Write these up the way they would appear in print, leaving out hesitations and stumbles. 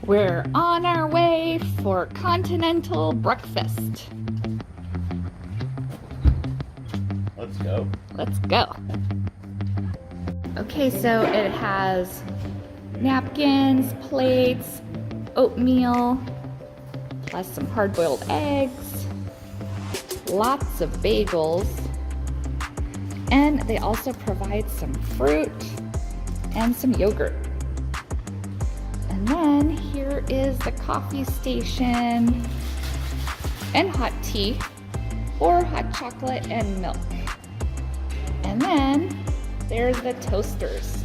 We're on our way for continental breakfast. Let's go. Let's go. Okay, so it has napkins, plates, oatmeal, plus some hard-boiled eggs, lots of bagels, and they also provide some fruit and some yogurt. And then here is the coffee station and hot tea or hot chocolate and milk. And then there's the toasters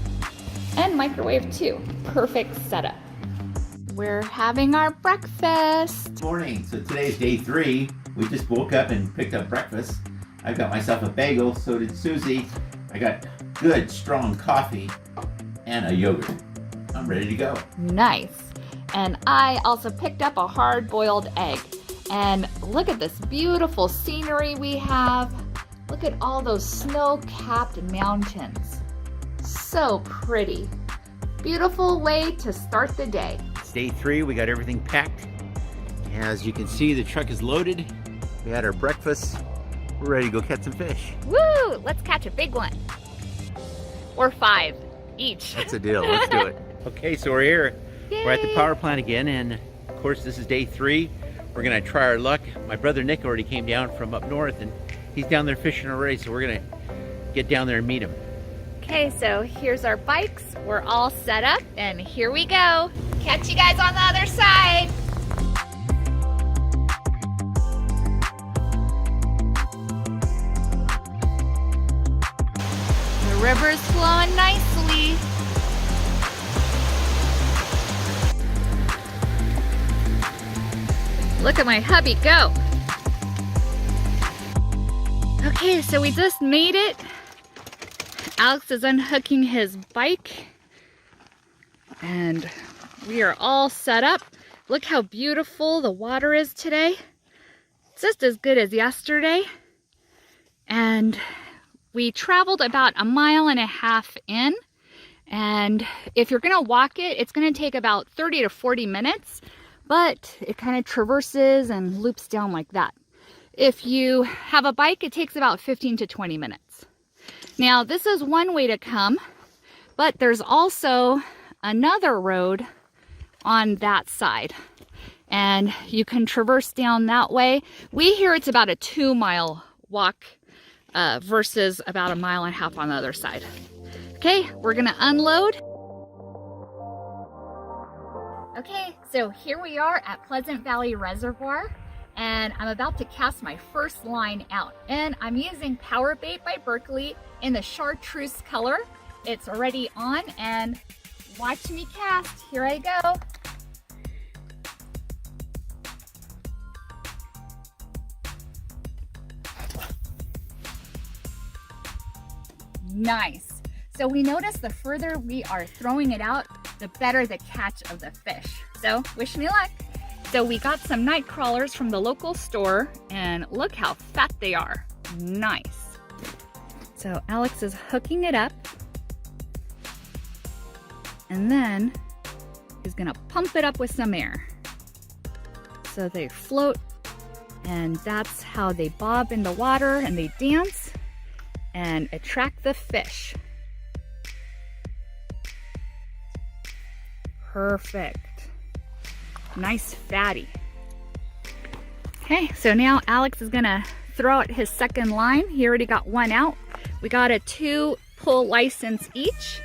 and microwave too. Perfect setup. We're having our breakfast. Good morning. So today's day 3. We just woke up and picked up breakfast. I've got myself a bagel, so did Susie. I got good, strong coffee and a yogurt. I'm ready to go. Nice. And I also picked up a hard-boiled egg. And look at this beautiful scenery we have. Look at all those snow-capped mountains. So pretty. Beautiful way to start the day. It's day 3. We got everything packed. As you can see, the truck is loaded. We had our breakfast. We're ready to go catch some fish. Woo! Let's catch a big one. Or 5 each. That's a deal. Let's do it. Okay, so we're here. Yay. We're at the power plant again, and of course this is day 3. We're gonna try our luck. My brother Nick already came down from up north, and he's down there fishing already, so we're gonna get down there and meet him. Okay, so here's our bikes. We're all set up, and here we go. Catch you guys on the other side. The river's flowing nicely. Look at my hubby go. Okay, so we just made it. Alex is unhooking his bike and we are all set up. Look how beautiful the water is today. It's just as good as yesterday. And we traveled about 1.5 miles in. And if you're gonna walk it, it's gonna take about 30 to 40 minutes, but it kind of traverses and loops down like that. If you have a bike, it takes about 15 to 20 minutes. Now, this is one way to come, but there's also another road on that side, and you can traverse down that way. We hear it's about a 2-mile walk versus about 1.5 miles on the other side. Okay, we're gonna unload. Okay, so here we are at Pleasant Valley Reservoir, and I'm about to cast my first line out. And I'm using Powerbait by Berkeley in the chartreuse color. It's already on, and watch me cast. Here I go. Nice. So we notice the further we are throwing it out, the better the catch of the fish. So wish me luck. So we got some night crawlers from the local store, and look how fat they are. Nice. So Alex is hooking it up, and then he's gonna pump it up with some air. So they float, and that's how they bob in the water and they dance and attract the fish. Perfect. Nice fatty. Okay, so now Alex is gonna throw out his second line. He already got one out. We got a 2-pull license each.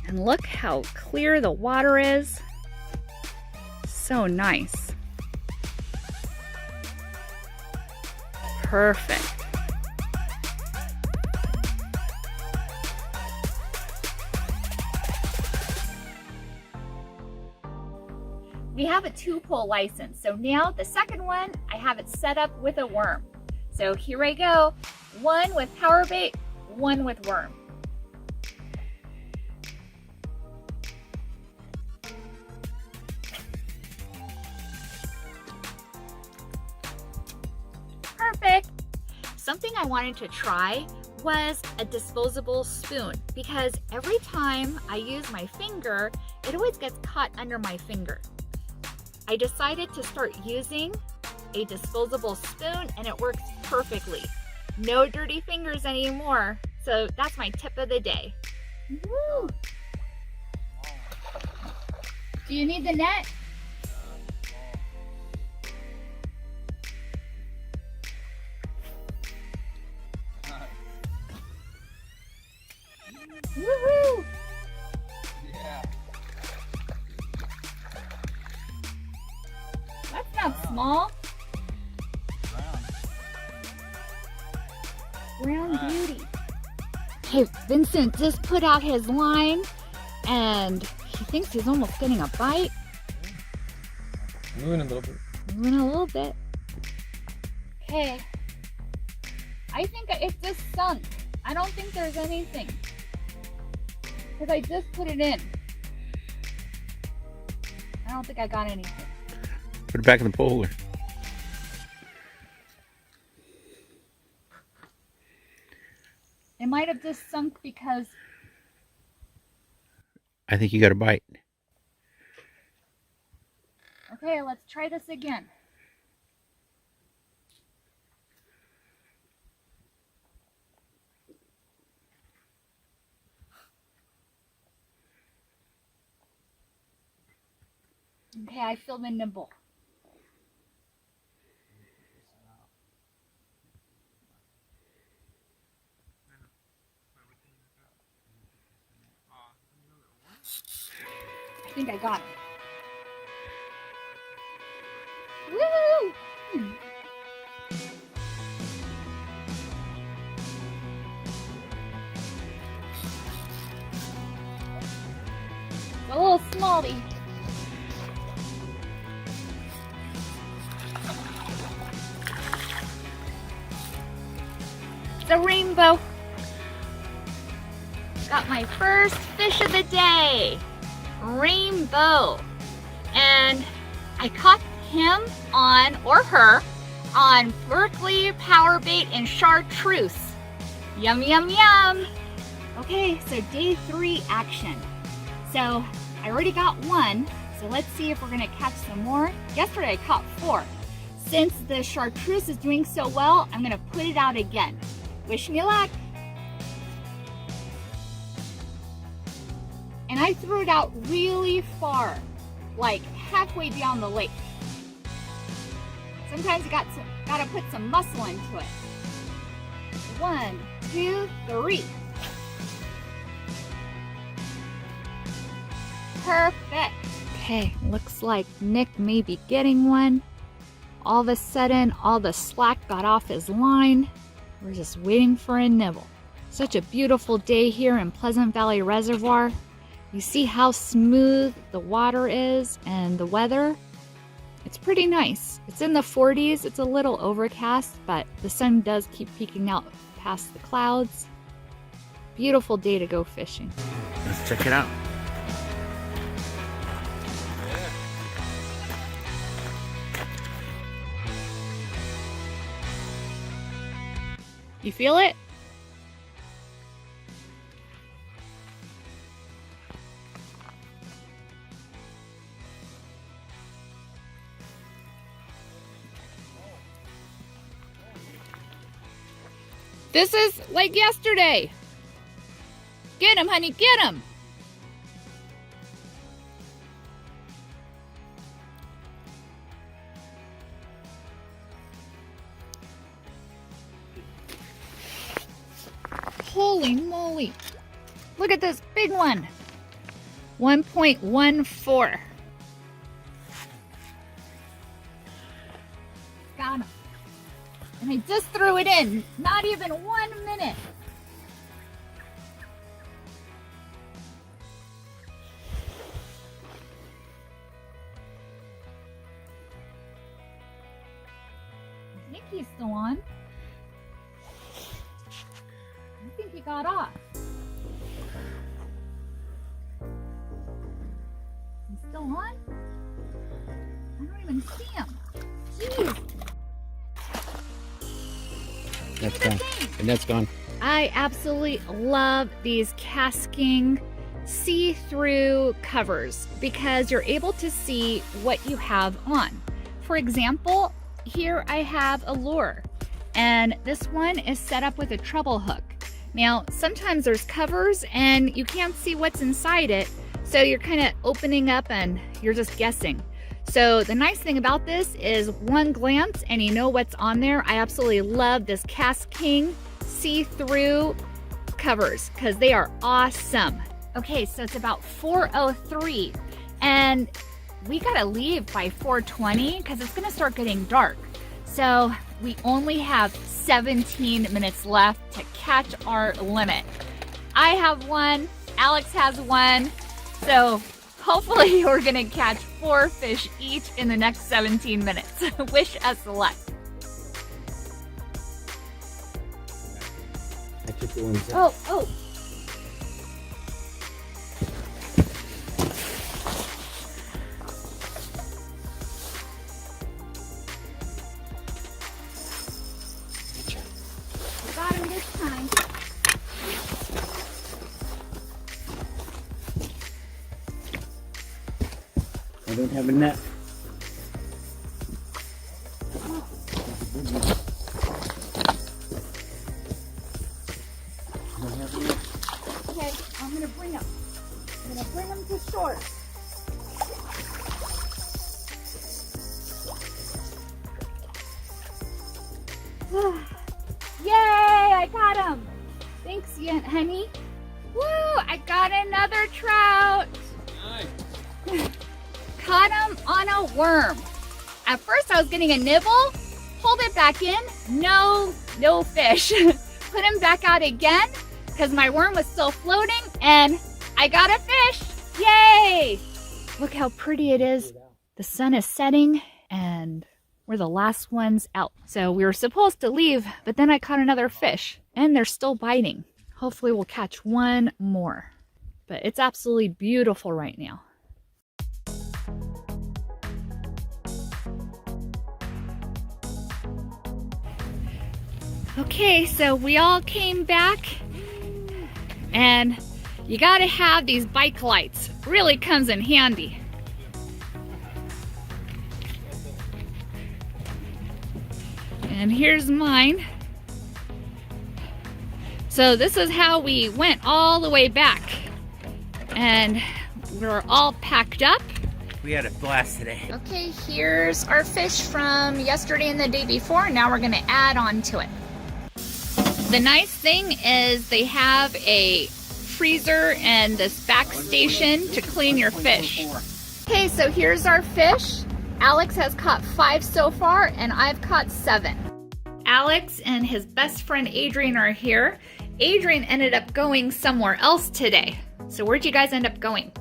And look how clear the water is. So nice. Perfect. We have a 2-pull license, so now the second one, I have it set up with a worm. So here I go, 1 with Powerbait, 1 with worm. Perfect. something I wanted to try was a disposable spoon, because every time I use my finger, it always gets caught under my finger. I decided to start using a disposable spoon and it works perfectly. No dirty fingers anymore. So that's my tip of the day. Woo! Do you need the net? Woohoo! Yeah. That's not small. Brown beauty. Hey, Vincent just put out his line and he thinks he's almost getting a bite. Moving a little bit. Moving a little bit. Okay. I think it just sunk. I don't think there's anything. Because I just put it in. I don't think I got anything. Put it back in the polar. It might have just sunk because... I think you got a bite. Okay, let's try this again. Okay, I feel the nibble. I think I got it. Woo! A little smallie. It's a rainbow. Got my first fish of the day. Rainbow. And I caught him on, or her, on Berkeley Powerbait and Chartreuse. Yum, yum, yum. Okay, so day 3 action. So I already got one, so let's see if we're gonna catch some more. Yesterday I caught 4. Since the Chartreuse is doing so well, I'm gonna put it out again. Wish me luck. And I threw it out really far, like halfway down the lake. Sometimes you gotta put some muscle into it. 1, 2, 3. Perfect. Okay, looks like Nick may be getting one. All of a sudden, all the slack got off his line. We're just waiting for a nibble. Such a beautiful day here in Pleasant Valley Reservoir. You see how smooth the water is and the weather. It's pretty nice. It's in the 40s. It's a little overcast, but the sun does keep peeking out past the clouds. Beautiful day to go fishing. Let's check it out. You feel it? This is like yesterday. Get him, honey, get him. Holy moly. Look at this big one. 1.14. Got him. And I just threw it in, not even 1 minute. I think he's still on. I think he got off. He's still on? I don't even see him. Jeez. That's gone. And that's gone. I absolutely love these casking see-through covers because you're able to see what you have on. For example, here I have a lure, and this one is set up with a treble hook. Now, sometimes there's covers and you can't see what's inside it, so you're kind of opening up and you're just guessing. So the nice thing about this is one glance and you know what's on there. I absolutely love this Cast King see-through covers because they are awesome. Okay, so it's about 4:03 and we gotta leave by 4:20 because it's gonna start getting dark. So we only have 17 minutes left to catch our limit. I have one, Alex has one, so hopefully we're gonna catch 4 fish each in the next 17 minutes. Wish us luck. I took the ones Oh, oh. Got him this time. I don't have a net. Okay, I'm gonna bring him. I'm gonna bring him to shore. Yay, I got him. Thanks, honey. Woo, I got another trout. Nice. Caught him on a worm. At first I was getting a nibble, pulled it back in, no fish. Put him back out again because my worm was still floating and I got a fish. Yay! Look how pretty it is. The sun is setting and we're the last ones out. So we were supposed to leave, but then I caught another fish and they're still biting. Hopefully we'll catch one more. But it's absolutely beautiful right now. Okay, so we all came back and you gotta have these bike lights. Really comes in handy. And here's mine. So this is how we went all the way back. And we're all packed up. We had a blast today. Okay, here's our fish from yesterday and the day before. Now we're gonna add on to it. The nice thing is they have a freezer and this back station to clean your fish. Okay, so here's our fish. Alex has caught 5 so far and I've caught 7. Alex and his best friend Adrian are here. Adrian ended up going somewhere else today. So where'd you guys end up going?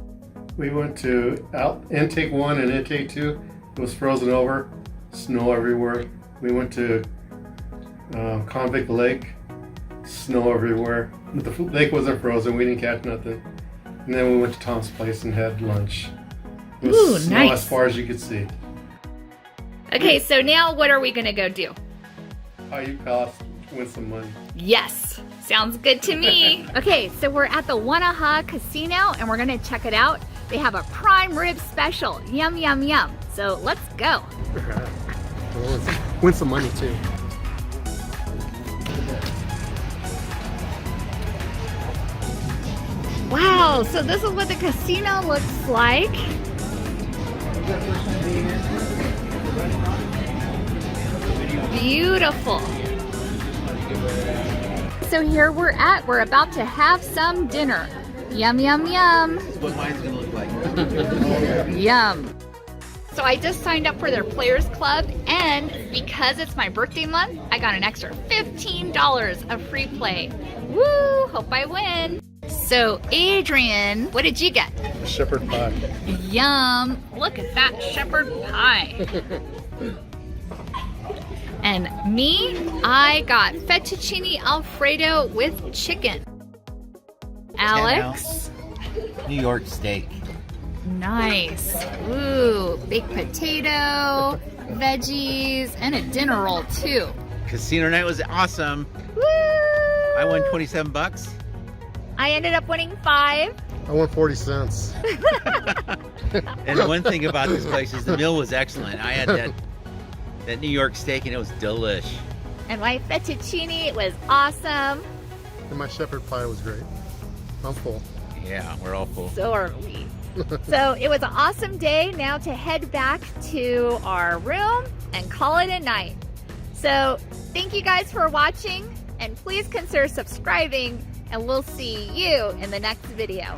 We went to intake 1 and intake 2. It was frozen over, snow everywhere. We went to Convict Lake, snow everywhere. But the lake wasn't frozen, we didn't catch nothing. And then we went to Tom's place and had lunch. It was Ooh, snow nice. as far as you could see. Okay, so now what are we gonna go do? How you cost, win some money. Yes, sounds good to me. Okay, so we're at the Wanaha Casino and we're gonna check it out. They have a prime rib special. Yum, yum, yum. So let's go. Win some money too. Wow, so this is what the casino looks like. Beautiful. So here we're about to have some dinner. Yum, yum, yum. What mine's gonna look like. Yum. So I just signed up for their Players Club, and because it's my birthday month, I got an extra $15 of free play. Woo! Hope I win. So Adrian, what did you get? Shepherd pie. Yum! Look at that shepherd pie. And me, I got fettuccine alfredo with chicken. Alex? New York steak. Nice. Ooh, baked potato, veggies, and a dinner roll too. Casino night was awesome. Woo! I won 27 bucks. I ended up winning 5. I won 40 cents. And one thing about this place is the meal was excellent. I had that New York steak and it was delish. And my fettuccine was awesome. And my shepherd pie was great. I'm full. Yeah, we're all full. So are we. So it was an awesome day. Now to head back to our room and call it a night. So thank you guys for watching, and please consider subscribing, and we'll see you in the next video.